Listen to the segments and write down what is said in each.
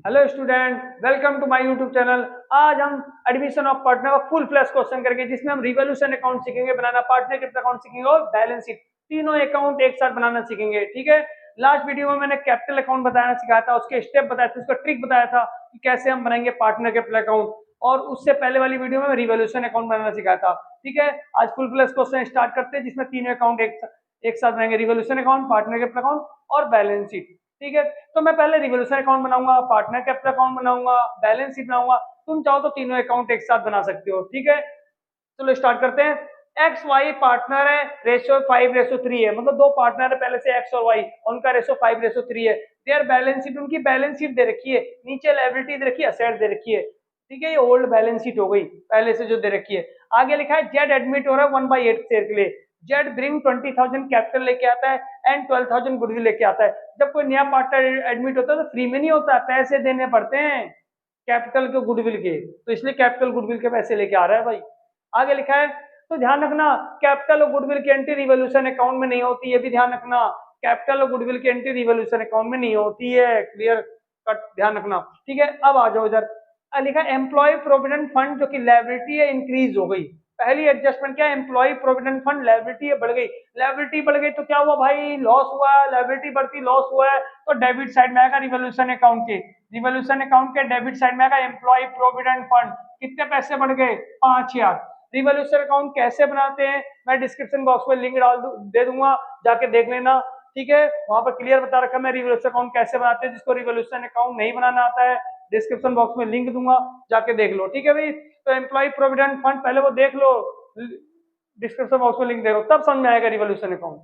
Hello student, welcome to my YouTube channel. आज हम admission of partner का full flash question करेंगे, जिसमें हम रिवोल्यूशन अकाउंट सीखेंगे बनाना, पार्टनरशिप अकाउंट सीखेंगे और बैलेंस शीट, तीनों अकाउंट एक साथ बनाना सीखेंगे। ठीक है। लास्ट वीडियो में मैंने कैपिटल अकाउंट बताना सिखाया था, उसके स्टेप बताया था, उसका ट्रिक बताया था कि कैसे हम बनाएंगे पार्टनरशिप अकाउंट, और उससे पहले वाली वीडियो में रिवोल्यूशन अकाउंट बनाना सिखाया था। ठीक है। आज फुल फ्लैश क्वेश्चन स्टार्ट करते हैं, जिसमें तीनों अकाउंट एक साथ बनाएंगे, रिवोल्यूशन अकाउंट, पार्टनरशिप अकाउंट और बैलेंस शीट। ठीक है। तो मैं पहले रिवोल्यूशन अकाउंट बनाऊंगा, पार्टनर कैपिटल अकाउंट बनाऊंगा, बैलेंस शीट बनाऊंगा। तुम चाहो तो तीनों अकाउंट एक साथ बना सकते हो। ठीक है। चलो स्टार्ट करते हैं। एक्स वाई पार्टनर है, रेशियो 5:3 है, मतलब दो पार्टनर है पहले से एक्स और वाई, उनका रेशियो 5:3 है। देयर बैलेंस शीट, उनकी बैलेंस शीट दे रखी है, नीचे लायबिलिटी दे रखी है, असेट दे रखी है। ठीक है। ये ओल्ड बैलेंस शीट हो गई पहले से जो दे रखी है। आगे लिखा है जेड एडमिट हो रहा है 1/8 शेयर के लिए। जेड ब्रिंग 20,000 कैपिटल लेके आता है एंड 12,000 गुडविल लेके आता है। जब कोई नया पार्टनर एडमिट होता है तो फ्री में नहीं होता, पैसे देने पड़ते हैं कैपिटल के गुडविल के, तो इसलिए कैपिटल गुडविल के पैसे लेके आ रहा है भाई। आगे लिखा है, तो ध्यान रखना कैपिटल और गुडविल की एंट्री रिवोल्यूशन अकाउंट में नहीं होती है, भी ध्यान रखना कैपिटल और गुडविल की एंट्री रिवोल्यूशन अकाउंट में नहीं होती है। क्लियर कट, ध्यान रखना। ठीक है। अब आ जाओ इधर। लिखा एम्प्लॉय प्रोविडेंट फंड, जो कि लायबिलिटी है, इंक्रीज हो गई। पहली एडजस्टमेंट क्या है, एम्प्लॉय प्रोविडेंट फंड लायबिलिटी है बढ़ गई। लायबिलिटी बढ़ गई तो क्या हुआ भाई, लॉस हुआ। लायबिलिटी बढ़ती लॉस हुआ है, तो डेबिट साइड में आएगा रिवोल्यूशन अकाउंट के। रिवोल्यूशन अकाउंट के डेबिट साइड में आएगा एम्प्लॉय प्रोविडेंट फंड। कितने पैसे बढ़ गए, 5,000। रिवोल्यूशन अकाउंट कैसे बनाते हैं, मैं डिस्क्रिप्शन बॉक्स में लिंक दे दूंगा, जाके देख लेना। ठीक है। वहां पर क्लियर बता रखा है मैं रिवोल्यूशन अकाउंट कैसे बनाते हैं। जिसको रिवोल्यूशन अकाउंट नहीं बनाना आता है, डिस्क्रिप्शन बॉक्स में लिंक दूंगा, जाके देख लो। ठीक है भाई। तो एम्प्लॉय प्रोविडेंट फंड पहले वो देख लो, डिस्क्रिप्शन बॉक्स में लिंक दे लो, तब समझ में आएगा रिवोल्यूशन अकाउंट।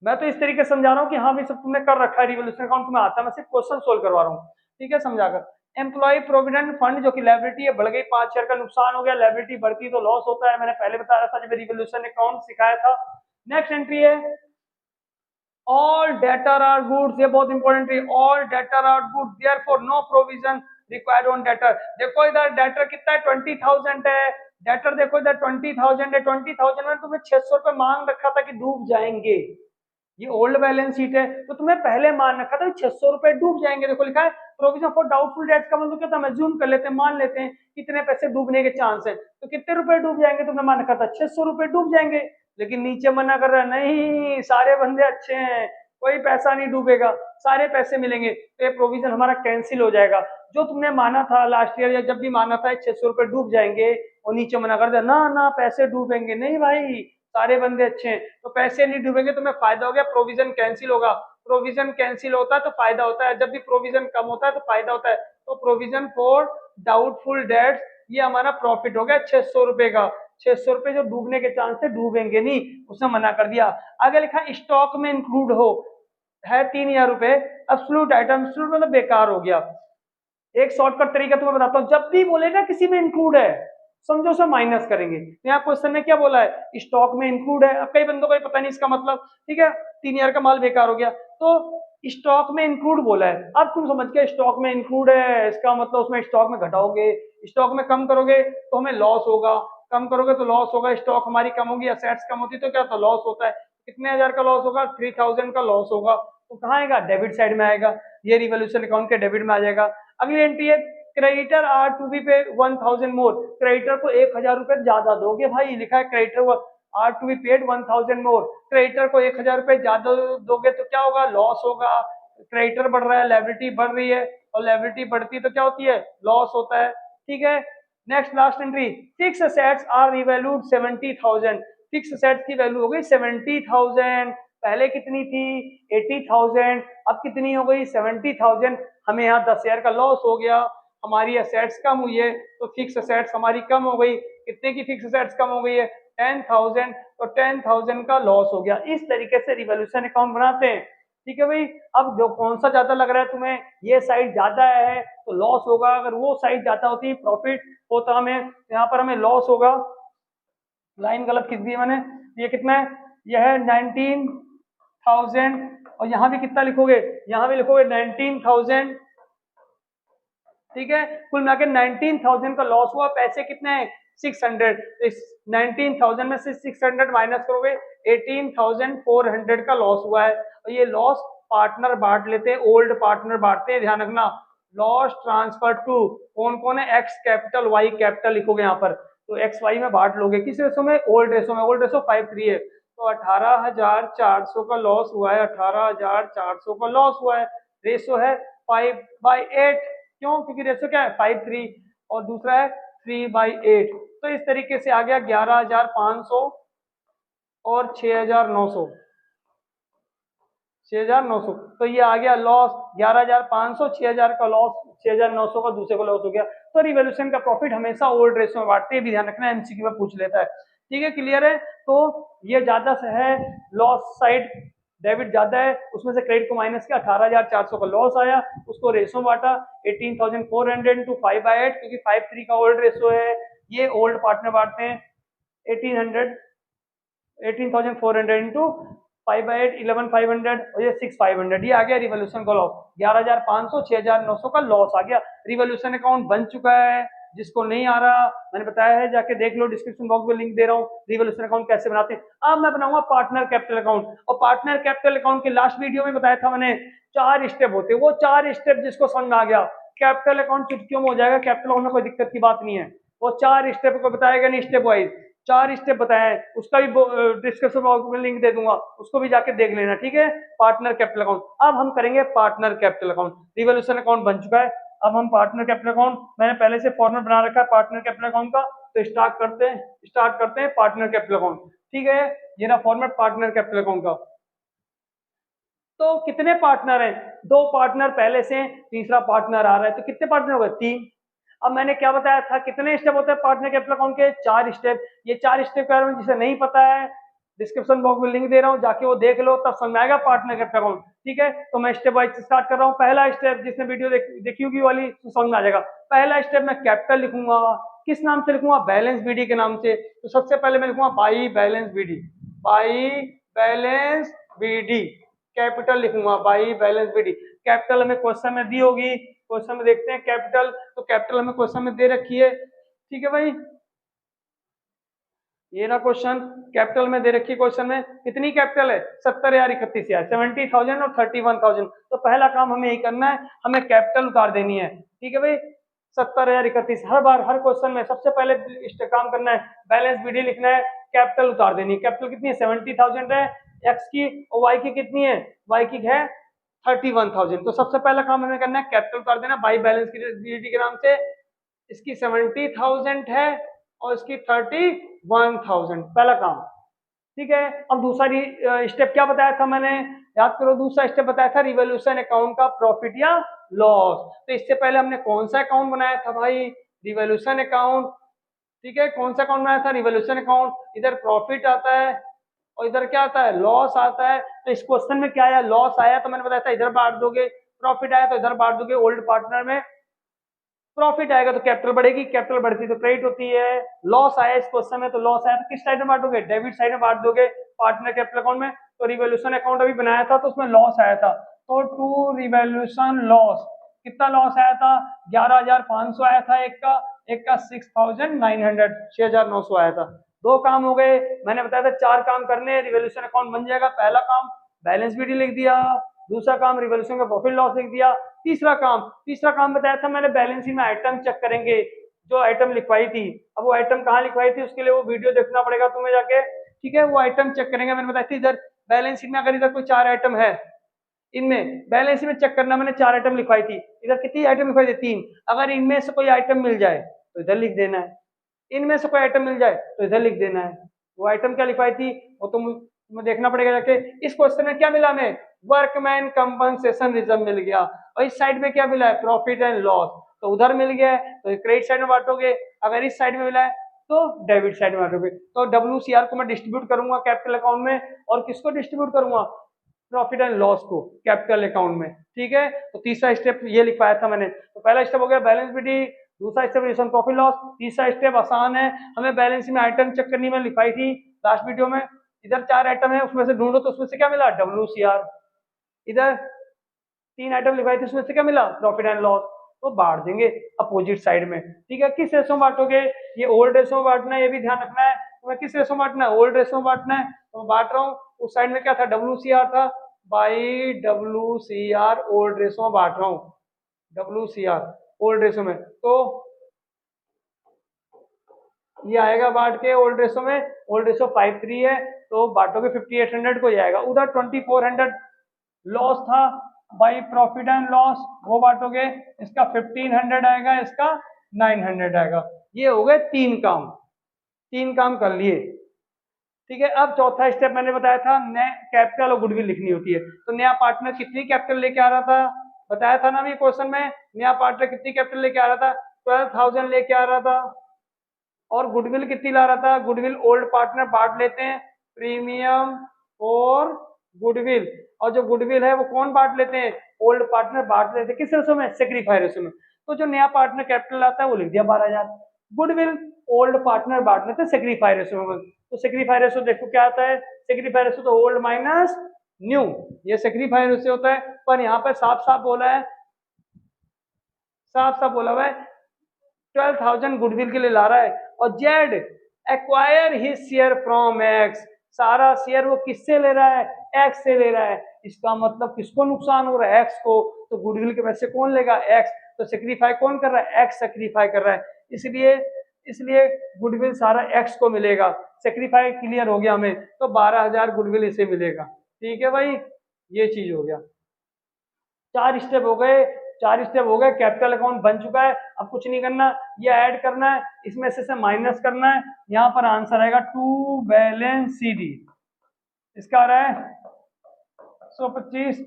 मैं तो इस तरीके से समझा रहा हूँ कि हाँ भी सब तुमने कर रखा है, रिवोल्यूशन अकाउंट तुम्हें आता है, मैं सिर्फ क्वेश्चन सोल्व करवा रहा हूँ। ठीक है, समझाकर। एम्प्लॉय प्रोविडेंट फंड, जो कि लायबिलिटी है, बढ़ गई, 5 शेयर का नुकसान हो गया। लायबिलिटी बढ़ती तो लॉस होता है, मैंने पहले बताया था जब रिवोल्यूशन अकाउंट सिखाया था। नेक्स्ट एंट्री है ऑल डेटर आर गुड्स, ये बहुत इंपॉर्टेंट है। All debtor are good, therefore no provision required on debtor. देखो इधर डेटर कितना है, 20,000 है। डेटर देखो इधर 20,000 है। 20,000 में तुम्हें 600 रुपए मांग रखा था कि डूब जाएंगे। ये ओल्ड बैलेंस शीट है, तो तुम्हें पहले मान रखा था 600 रुपए डूब जाएंगे। देखो लिखा है प्रोविजन फॉर डाउटफुल डेट्स, का मतलब क्या था, अज्यूम कर लेते हैं, मान लेते हैं कितने पैसे डूबने के चांस है, तो कितने रुपए डूब जाएंगे, तुमने मान रखा था 600 रुपए डूब जाएंगे। लेकिन नीचे मना कर रहा है, नहीं सारे बंदे अच्छे हैं, कोई पैसा नहीं डूबेगा, सारे पैसे मिलेंगे, तो ये प्रोविजन हमारा कैंसिल हो जाएगा। जो तुमने माना था लास्ट ईयर या जब भी माना था 600 रुपए डूब जाएंगे, और नीचे मना कर दिया, ना ना पैसे डूबेंगे नहीं भाई, सारे बंदे अच्छे हैं, तो पैसे नहीं डूबेंगे, तुम्हें फायदा हो गया, प्रोविजन कैंसिल होगा। प्रोविजन कैंसिल होता है तो फायदा होता है, जब भी प्रोविजन कम होता है तो फायदा होता है। तो प्रोविजन फॉर डाउटफुल डेट्स, ये हमारा प्रॉफिट हो गया 600 रुपए का। 600 रुपए जो डूबने के चांस है, डूबेंगे नहीं, उसने मना कर दिया। आगे लिखा स्टॉक में इंक्लूड हो, है 3,000 रुपए। एब्सोल्यूट आइटम, एब्सोल्यूट मतलब बेकार हो गया। एक शॉर्टकट तरीका तुम्हें बताता हूँ, जब भी बोलेगा किसी में इंक्लूड है, समझो उसे माइनस करेंगे। यहाँ क्वेश्चन में क्या बोला है, स्टॉक में इंक्लूड है। अब कई बंदों को पता नहीं इसका मतलब। ठीक है, 3,000 का माल बेकार हो गया, तो स्टॉक में इंक्लूड बोला है। अब तुम समझ के स्टॉक में इंक्लूड है, इसका मतलब उसमें स्टॉक में घटाओगे, स्टॉक में कम करोगे तो हमें लॉस होगा, कम करोगे तो लॉस होगा। स्टॉक हमारी कम होगी, असेट्स कम होती तो क्या तो लॉस होता है। कितने हजार का लॉस होगा, 3,000 का लॉस होगा, तो कहाँ आएगा, डेबिट साइड में आएगा, ये रिवोल्यूशन अकाउंट के डेबिट में आ जाएगा। अगली एंट्री है क्रेडिटर आर टू बी पे 1,000 मोर, क्रेडिटर को 1,000 रुपए ज्यादा दोगे भाई। लिखा है creditor are to be paid 1,000 more, creditor को 1,000 रुपए ज्यादा दोगे तो क्या होगा, लॉस होगा। क्रेडिटर बढ़ रहा है, लायबिलिटी बढ़ रही है, और लायबिलिटी बढ़ती है तो क्या होती है, लॉस होता है। ठीक है। Next last entry, fix assets are revalued 70,000, fix assets की वैल्यू हो गई 70,000। पहले कितनी थी, 80,000, अब कितनी हो गई, 70,000। हमें यहाँ 10,000 का लॉस हो गया, हमारी असेट्स कम हुई है, तो फिक्स असेट्स हमारी कम हो गई। कितने की फिक्स असेट्स कम हो गई है, 10,000, तो 10,000 का लॉस हो गया। इस तरीके से रिवोल्यूशन अकाउंट बनाते हैं। ठीक है भाई। अब जो कौन सा ज्यादा लग रहा है तुम्हें, ये साइड ज्यादा है तो लॉस होगा, अगर वो साइड ज्यादा होती प्रॉफिट होता हमें, यहाँ पर हमें लॉस होगा। लाइन गलत खींच दी है मैंने, ये कितना है, यह है 19,000, और यहाँ भी कितना लिखोगे, यहाँ भी लिखोगे 19,000। ठीक है, कुल मिला के 19,000 का लॉस हुआ। पैसे कितने हैं, 600। इस 19,000 में से 600 माइनस करोगे, 18,400 का लॉस हुआ है। और ये लॉस पार्टनर बांट लेते हैं, ओल्ड पार्टनर बांटते हैं, ध्यान रखना। लॉस ट्रांसफर टू, कौन कौन है, एक्स कैपिटल वाई कैपिटल लिखोगे यहाँ पर, तो एक्स वाई में बांट लोगे, किस रेशो में, ओल्ड रेशो में, ओल्ड रेशो 5:3 है, तो 18,400 का लॉस हुआ है, 18,400 का लॉस हुआ है, रेशो है 5/8, क्यों, क्योंकि रेशो क्या है 5:3 और दूसरा है 3/8, तो इस तरीके से आ गया 11,500 और 6,900, 6,900, तो ये आ गया लॉस 11,500, 6,000 का लॉस, 6,900 का दूसरे को लॉस हो गया। तो रिवॉल्यूशन का प्रॉफिट हमेशा ओल्ड रेशो में बांटते हैं, भी ध्यान रखना, एमसीक्यू में पूछ लेता है। ठीक है, क्लियर है। तो ये ज्यादा से है, लॉस साइड डेबिट ज्यादा है, उसमें से क्रेडिट को माइनस किया, 18,400 का लॉस आया, उसको रेशो बांटा 18,400 टू 5/8, क्योंकि 5:3 का ओल्ड रेशो है, ये ओल्ड पार्टनर बांटते हैं 18,400 इंटू 5/8, 11,500 और ये 6,500, ये आ गया रिवॉल्यूशन का लॉस, 11,500, 6,900 का लॉस आ गया। रिवॉल्यूशन अकाउंट बन चुका है, जिसको नहीं आ रहा मैंने बताया है, जाके देख लो, डिस्क्रिप्शन बॉक्स में लिंक दे रहा हूँ, रिवॉल्यूशन अकाउंट कैसे बनाते हैं। अब मैं बनाऊंगा पार्टनर कैपिटल अकाउंट, और पार्टनर कैपिटल अकाउंट के लास्ट वीडियो में बताया था मैंने 4 स्टेप होते हैं, वो 4 स्टेप जिसको समझ में आ गया, कैपिटल अकाउंट चुटकियों में हो जाएगा, कैपिटल अकाउंट में कोई दिक्कत की बात नहीं है, वो 4 स्टेप को बताएगा नहीं, स्टेप वाइज 4 स्टेप बताया है, उसका भी डिस्क्रिप्शन बॉक्स में लिंक दे दूंगा, उसको भी जाके देख लेना। ठीक है, पार्टनर कैपिटल अकाउंट। अब हम करेंगे partner capital account, revolution account बन चुका है, अब हम पार्टनर कैपिटल अकाउंट, मैंने पहले से फॉर्मेट बना रखा है पार्टनर कैपिटल अकाउंट का, तो स्टार्ट करते हैं पार्टनर कैपिटल अकाउंट। ठीक है, ये ना फॉर्मेट पार्टनर कैपिटल अकाउंट का। तो कितने पार्टनर हैं, 2 पार्टनर पहले से, तीसरा पार्टनर आ रहा है, तो कितने पार्टनर हो गए, 3। अब मैंने क्या बताया था, कितने स्टेप होते हैं पार्टनर कैपिटल अकाउंट के, 4 स्टेप, ये 4 स्टेप के बारे में जिसे नहीं पता है, डिस्क्रिप्शन बॉक्स में लिंक दे रहा हूँ, जाके वो देख लो, तब समझ में आएगा पार्टनर कैपिटल अकाउंट। ठीक है, तो मैं स्टेप वाइज स्टार्ट कर रहा हूँ। पहला स्टेप, जिसने वीडियो देखी होगी वाली, तो समझ में आ जाएगा। पहला स्टेप मैं कैपिटल लिखूंगा, किस नाम से लिखूंगा, बैलेंस बीडी के नाम से, तो सबसे पहले मैं लिखूंगा by balance BD, by balance BD, capital लिखूंगा बाई बैलेंस बीडी। कैपिटल हमें क्वेश्चन में दी होगी, क्वेश्चन में देखते हैं कैपिटल, तो कैपिटल हमें क्वेश्चन में दे रखी है। ठीक है भाई, ये ना क्वेश्चन कैपिटल में दे रखी है, क्वेश्चन में कितनी कैपिटल है, 70,31,000, 70,000 और 31,000, तो पहला काम हमें यही करना है, हमें कैपिटल उतार देनी है। ठीक है भाई, 70,31, हर बार हर क्वेश्चन में सबसे पहले काम करना है, बैलेंस बीडी लिखना है, कैपिटल उतार देनी है। कैपिटल कितनी है, 70,000 है, एक्स की, और वाई की कितनी है, वाई की है 31,000, तो सबसे पहला काम हमें करना है कैपिटल उतार देना, बाई बैलेंस बीडी के नाम से, इसकी 70,000 है और इसकी 31,000, पहला काम। ठीक है, अब दूसरा स्टेप क्या बताया था मैंने, याद करो, दूसरा स्टेप बताया था रिवॉल्यूशन अकाउंट का प्रॉफिट या लॉस। तो इससे पहले हमने कौन सा अकाउंट बनाया था भाई, रिवॉल्यूशन अकाउंट। ठीक है, कौन सा अकाउंट बनाया था, रिवॉल्यूशन अकाउंट, इधर प्रॉफिट आता है और इधर क्या आता है, लॉस आता है। तो इस क्वेश्चन में क्या आया, लॉस आया, तो मैंने बताया था इधर बांट दोगे, प्रॉफिट आया तो इधर बांट दोगे, ओल्ड पार्टनर में प्रॉफिट आएगा तो कैपिटल बढ़ेगी, कैपिटल बढ़ती तो क्रेडिट होती है। लॉस आया इस क्वेश्चन में, तो लॉस आया तो किस साइड में बांटोगे, डेबिट साइड में बांट दोगे पार्टनर कैपिटल अकाउंट में। तो रिवॉल्यूशन अकाउंट अभी बनाया था तो उसमें लॉस आया था, तो टू रिवॉल्यूशन लॉस, कितना लॉस आया था, 11,500 आया था एक का 6,900, 6,900 आया था। 2 काम हो गए, मैंने बताया था 4 काम करने, रिवॉल्यूशन अकाउंट बन जाएगा। पहला काम बैलेंस बीडी लिख दिया, दूसरा काम रिवॉल्यूशन का प्रॉफिट लॉस लिख दिया, तीसरा काम बताया था मैंने, बैलेंस शीट में आइटम चेक करेंगे, जो आइटम लिखवाई थी। अब वो आइटम कहाँ लिखवाई थी, उसके लिए वो वीडियो देखना पड़ेगा तुम्हें जाके। ठीक है, वो आइटम चेक करेंगे, मैंने बताया था इधर बैलेंस शीट में अगर इधर कोई 4 आइटम है, इनमें बैलेंस शीट में चेक करना, मैंने 4 आइटम लिखवाई थी, इधर कितनी आइटम लिखवाई थी, 3। अगर इनमें से कोई आइटम मिल जाए तो इधर लिख देना है, इनमें से कोई आइटम मिल जाए तो इधर लिख देना है। वो आइटम क्या लिखवाई थी वो तुम्हें देखना पड़ेगा जाके। इस क्वेश्चन में क्या मिला हमें, वर्कमैन कंपनसेशन रिजर्व मिल गया, और इस साइड में क्या मिला है, प्रॉफिट एंड लॉस, तो उधर मिल गया है तो क्रेडिट साइड में बांटोगे, अगर इस साइड में मिला है तो डेबिट साइड में बांटोगे। तो WCR को मैं डिस्ट्रीब्यूट करूंगा कैपिटल अकाउंट में, और किसको डिस्ट्रीब्यूट करूंगा, प्रॉफिट एंड लॉस को कैपिटल अकाउंट में। ठीक है, तो तीसरा स्टेप ये लिखवाया था मैंने, तो पहला स्टेप हो गया बैलेंस बीडी, दूसरा स्टेप रिलेशन प्रॉफिट लॉस, तीसरा स्टेप आसान है, हमें बैलेंस में आइटम चेक करनी, में लिखवाई थी लास्ट वीडियो में। इधर 4 आइटम है, उसमें से ढूंढो तो उसमें से क्या मिला, WCR। इधर 3 आइटम लिखवाई थी, उसमें से क्या मिला, प्रॉफिट एंड लॉस। तो बांट देंगे अपोजिट साइड में। ठीक है, किस रेशो में बांटोगे, ये ओल्ड रेशो में बांटना है, ये भी ध्यान रखना है। तुम्हें किस रेशो में बांटना है, ओल्ड रेशो में बांटना है, तो मैं बांट रहा हूँ। उस साइड में क्या था, WCR था, बाई WCR ओल्ड रेशो में बांट रहा हूँ। WCR ओल्ड रेशो में, तो ये आएगा बांट के ओल्ड रेशो में, ओल्ड रेशो 53 है तो बांटोगे 5800 को जाएगा, उधर 2400 लॉस था बाई प्रॉफिट एंड लॉस, वो बांटोगे, इसका 1500 आएगा, इसका 900 आएगा। ये हो गए तीन काम कर लिए। ठीक है, अब चौथा स्टेप मैंने बताया था नए कैपिटल और गुडविल लिखनी होती है, तो नया पार्टनर कितनी कैपिटल लेके आ रहा था, बताया था ना अभी क्वेश्चन में, नया पार्टनर कितनी कैपिटल लेके आ रहा था, 12,000 लेके आ रहा था। और गुडविल कितनी ला रहा था, गुडविल ओल्ड पार्टनर बांट लेते हैं, प्रीमियम और गुडविल, और जो गुडविल है वो कौन बांट लेते हैं, ओल्ड पार्टनर बांट लेते हैं, किस रेशो में, सेक्रीफाई रेशो में। तो जो नया पार्टनर कैपिटल आता है वो लिख दिया 12,000, गुडविल ओल्ड पार्टनर बांट लेते हैं सेक्रीफाई रेशो में। तो सेक्रीफाई रेशो देखो क्या आता है, सेक्रीफाई रेशो तो ओल्ड माइनस न्यू, ये सेक्रीफाई रेशो होता है, पर यहाँ पर साफ साफ बोला है, साफ साफ बोला हुआ है 12,000 गुडविल के लिए ला रहा है, और Z acquire his share from x, सारा शेयर वो किससे ले रहा है, एक्स से ले रहा है, इसका मतलब किसको नुकसान हो रहा है, एक्स को, तो गुडविल के पैसे कौन लेगा, एक्स, तो सेक्रीफाई कौन कर रहा है, एक्स सेक्रीफाई कर रहा है, इसलिए इसलिए गुडविल सारा एक्स को मिलेगा, सेक्रीफाई क्लियर हो गया हमें, तो 12,000 गुडविल इसे मिलेगा। ठीक है भाई, ये चीज हो गया, चार स्टेप हो गए, चार स्टेप हो गए, कैपिटल अकाउंट बन चुका है, अब कुछ नहीं करना, ये ऐड करना है, इसमें से माइनस करना है, यहाँ पर आंसर आएगा टू बैलेंस CD, इसका आ रहा है 125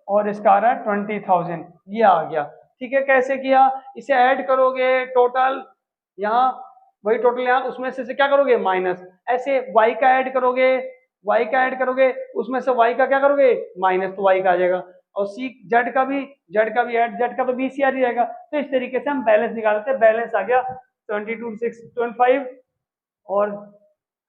और इसका आ रहा है 20,000, ये आ गया। ठीक है, कैसे किया, इसे ऐड करोगे टोटल, यहाँ वही टोटल यहाँ, उसमें से क्या करोगे माइनस, ऐसे y का ऐड करोगे, y का ऐड करोगे, उसमें से y का क्या करोगे माइनस, तो y का आ जाएगा, और सी जेड का भी ऐड, जेड का तो BCR ही रहेगा, तो इस तरीके से हम बैलेंस निकालते हैं, बैलेंस आ गया 22,625 और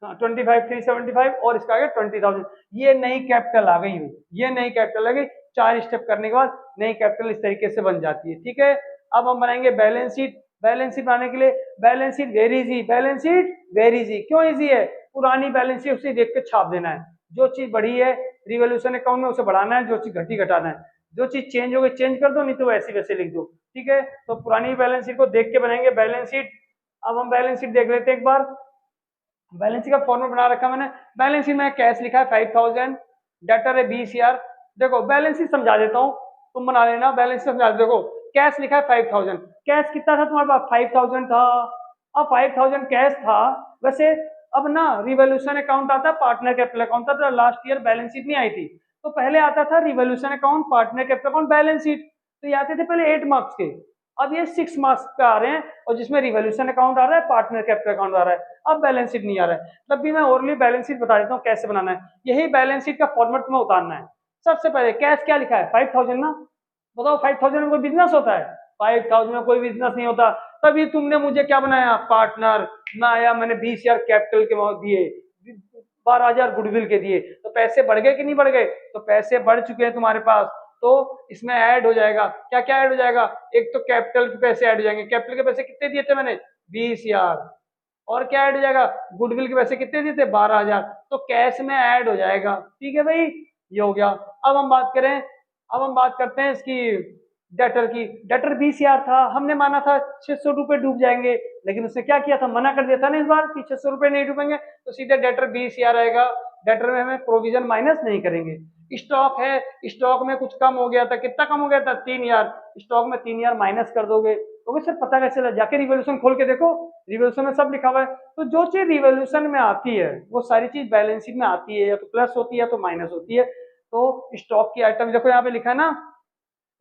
25,375 और इसका आ गया 20,000, ये नई कैपिटल आ गई, ये नई कैपिटल आ गई, चार स्टेप करने के बाद नई कैपिटल इस तरीके से बन जाती है। ठीक है, अब हम बनाएंगे बैलेंस शीट, बैलेंस शीट बनाने के लिए balance sheet very easy, balance sheet very easy, क्यों इजी है, पुरानी बैलेंस शीट उसे देख के छाप देना है, जो चीज बढ़ी है रिवोल्यूशन अकाउंट में उसे बढ़ाना है, जो चीज घटी घटाना है, जो चीज चेंज हो गई चेंज कर दो, नहीं तो वैसे वैसे लिख दो। ठीक है, तो पुरानी बैलेंस शीट को देख के बनाएंगे बैलेंस शीट। अब हम बैलेंस शीट देख लेते हैं एक बार, बैलेंस शीट का फॉर्मेट बना रखा मैंने, बैलेंस शीट में कैश लिखा है 5,000, डेटर है BCR, देखो बैलेंस शीट समझा देता हूँ, तुम बना लेना, बैलेंस शीट समझा, देखो कैश लिखा है 5,000, कैश कितना था तुम्हारे पास 5,000 था, अब 5,000 कैश था, वैसे अब ना रिवोल्यूशन अकाउंट आता, पार्टनर कैपिटल अकाउंट था, तो लास्ट ईयर बैलेंस शीट नहीं आई थी, तो पहले आता था revolution account, partner capital account, balance sheet, तो ये आते थे पहले 8 मार्क्स के, अब ये 6 मार्क्स का आ रहे हैं, और जिसमें रिवोल्यूशन अकाउंट आ रहा है, पार्टनर कैपिटल अकाउंट आ रहा है, अब बैलेंस शीट नहीं आ रहा है, तब भी मैं ओरली बैलेंस शीट बता देता हूँ कैसे बनाना है, यही बैलेंस शीट का फॉर्मेट तुम्हें उतारना है। सबसे पहले कैश क्या लिखा है 5,000 ना, बताओ 5,000 में कोई बिजनेस होता है, 5,000 में कोई बिजनेस नहीं होता, तभी तुमने मुझे क्या बनाया पार्टनर, मैं आया मैंने 20,000 कैपिटल के दिए, 12,000 गुडविल के दिए, तो पैसे बढ़ गए कि नहीं बढ़ गए, तो पैसे बढ़ चुके हैं तुम्हारे पास, तो इसमें ऐड हो जाएगा, क्या क्या ऐड हो जाएगा, एक तो कैपिटल के पैसे ऐड हो जाएंगे, कैपिटल के पैसे कितने दिए थे मैंने 20,000, और क्या ऐड हो जाएगा गुडविल के पैसे कितने दिए थे 12,000, तो कैश में ऐड हो जाएगा। ठीक है भाई, ये हो गया। अब हम बात करें, अब हम बात करते हैं इसकी डेटर की, डेटर 20,000 था, हमने माना था 600 रुपए डूब जाएंगे, लेकिन उसने क्या किया था मना कर दिया था ना इस बार कि 600 रुपए नहीं डूबेंगे, तो सीधे डेटर 20,000 आएगा, डेटर में हमें प्रोविजन माइनस नहीं करेंगे। स्टॉक है, स्टॉक में कुछ कम हो गया था, कितना कम हो गया था 3,000, स्टॉक में 3,000 माइनस कर दोगे, तो सर पता कैसे चला, जाके रिवोल्यूशन खोल के देखो, रिवोल्यूशन में सब लिखा हुआ है, तो जो चीज रिवोल्यूशन में आती है वो सारी चीज बैलेंस शीट में आती है, या तो प्लस होती है या तो माइनस होती है। तो स्टॉक की आइटम देखो यहाँ पे लिखा है ना,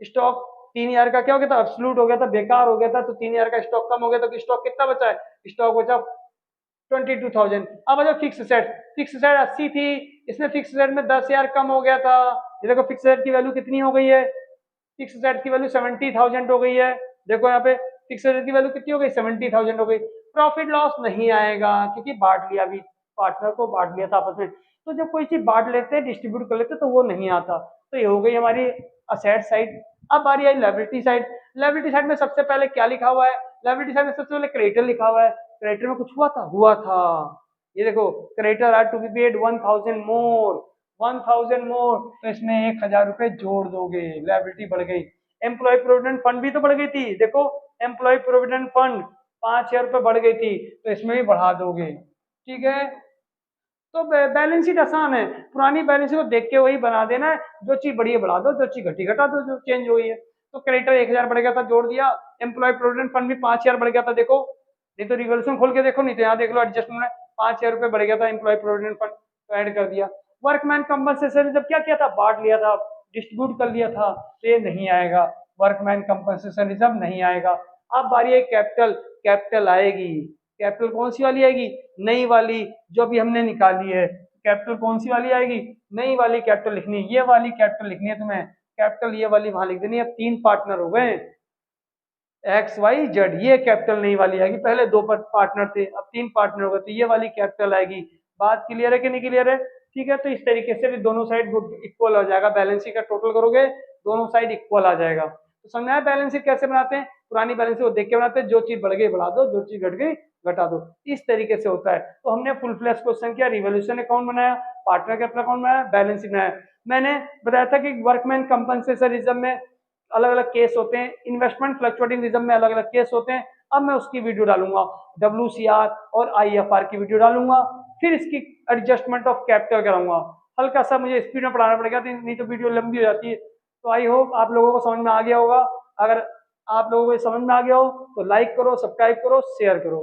स्टॉक 3,000 का क्या हो गया था, एब्सोल्यूट हो गया था, बेकार हो गया था, तो 3,000 का स्टॉक कम हो गया, तो स्टॉक कितना बचा है, स्टॉक बचा 22,000। अब आ फिक्स सेट, फिक्स सेट 80 थी, इसमें फिक्स सेट में 10,000 कम हो गया था, ये देखो फिक्स सेट की वैल्यू कितनी हो गई है, फिक्स सेट की वैल्यू 70,000 हो गई है, देखो यहाँ पे फिक्स सेट की वैल्यू कितनी हो गई 70,000 हो गई। प्रॉफिट लॉस नहीं आएगा क्योंकि बांट लिया, अभी पार्टनर को बांट लिया था आपस में, तो जब कोई चीज बांट लेते हैं डिस्ट्रीब्यूट कर लेते हैं तो वो नहीं आता, तो ये हो गई हमारी असेट साइड। अब बारी आई लायबिलिटी साइड, लायबिलिटी साइड में सबसे पहले क्या लिखा हुआ है, लायबिलिटी साइड में सबसे पहले क्रेडिटर लिखा हुआ है, क्रेडिटर में कुछ हुआ था, ये देखो creditor are to be paid 1,000 more, 1000 more, तो इसमें 1000 रुपए जोड़ दोगे, लायबिलिटी बढ़ गई। एम्प्लॉय प्रोविडेंट फंड भी तो बढ़ गई थी, देखो एम्प्लॉय प्रोविडेंट फंड 5000 रुपए बढ़ गई थी, तो इसमें भी बढ़ा दोगे, ठीक है। तो बैलेंस शीट आसान है, पुरानी बैलेंस शीट को देख के वही बना देना है, जो चीज बढ़ी है बढ़ा दो, जो चीज घटी घटा दो, जो चेंज हुई है। तो क्रेडिटर 1000 बढ़ गया था, जोड़ दिया। एम्प्लॉय प्रोविडेंट फंड भी 5000 बढ़ गया था, देखो, नहीं तो रिवोल्यूशन खोल के देखो, नहीं तो यहाँ देख लो एडजस्टमेंट में 5000 रुपए बढ़ गया था एम्प्लॉय प्रोविडेंट फंड, तो ऐड कर दिया। वर्कमैन कंपनसेशन जब क्या किया था, बांट लिया था, डिस्ट्रीब्यूट कर लिया था, तो ये नहीं आएगा, वर्कमैन कंपनसेशन रिजर्व नहीं आएगा। अब बारी है कैपिटल, कैपिटल आएगी। कैपिटल कौन सी वाली आएगी, नई वाली, जो अभी हमने निकाली है। कैपिटल कौन सी वाली आएगी, नई वाली कैपिटल लिखनी है, ये वाली कैपिटल लिखनी है तुम्हें, कैपिटल ये वाली वहां लिख देनी है। अब 3 पार्टनर हो गए, एक्स वाई जेड, ये कैपिटल नई वाली आएगी, पहले 2 पार्टनर थे, अब 3 पार्टनर हो गए, तो ये वाली कैपिटल आएगी। बात क्लियर है कि नहीं क्लियर है, ठीक है। तो इस तरीके से भी दोनों साइड इक्वल हो जाएगा, बैलेंस शीट का टोटल करोगे दोनों साइड इक्वल आ जाएगा। तो समझ में आया बैलेंस शीट कैसे बनाते हैं, पुरानी बैलेंस शीट को देख के बनाते हैं, जो चीज बढ़ गई बढ़ा दो, जो चीज घट गई घटा दो, इस तरीके से होता है। तो हमने फुल फ्लैश क्वेश्चन किया, रिवोल्यूशन अकाउंट बनाया, पार्टनर कैपिटल अकाउंट बनाया, बैलेंस शीट बनाया। मैंने बताया था कि वर्कमैन कंपनसेशन रिजर्व में अलग अलग केस होते हैं, इन्वेस्टमेंट फ्लक्चुएटिंग रिजर्व में अलग अलग केस होते हैं। अब मैं उसकी वीडियो डालूंगा, WCR और IFR की वीडियो डालूंगा, फिर इसकी एडजस्टमेंट ऑफ कैपिटल कराऊंगा। हल्का सा मुझे स्पीड में पढ़ाना पड़ेगा, नहीं तो वीडियो लंबी हो जाती है। तो आई होप आप लोगों को समझ में आ गया होगा। अगर आप लोगों को समझ में आ गया हो तो लाइक करो, सब्सक्राइब करो, शेयर करो।